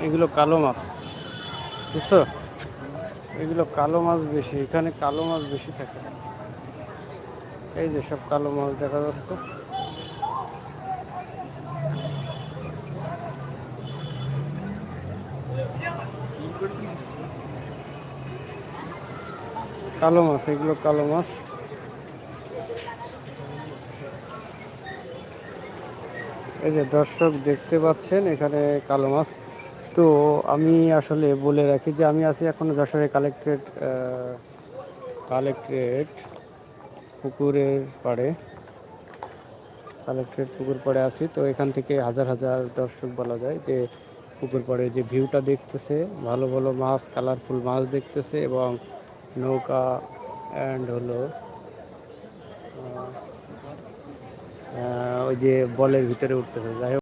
এগুলো কালো মাছ, বুঝছো? এগুলো কালো মাছ বেশি, এখানে কালো মাছ বেশি থাকে। এই যে সব কালো মাছ দেখা যাচ্ছে। কালো মাছ, এগুলো কালো মাছ। এই যে দর্শক দেখতে পাচ্ছেন এখানে কালো মাছ। তো আমি আসলে বলে রাখি যে আমি আছি এখন যশোরে কালেক্টরেট পুকুরের পাড়ে, কালেক্টরেট পুকুর পাড়ে আছি। তো এখান থেকে হাজার হাজার দর্শক বলা যায় যে পুকুর পাড়ে যে ভিউটা দেখতেছে, ভালো ভালো মাছ, কালারফুল মাছ দেখতেছে, এবং নৌকা অ্যান্ড হলো ওই যে বলের ভিতরে উঠতেছে। যাই হোক।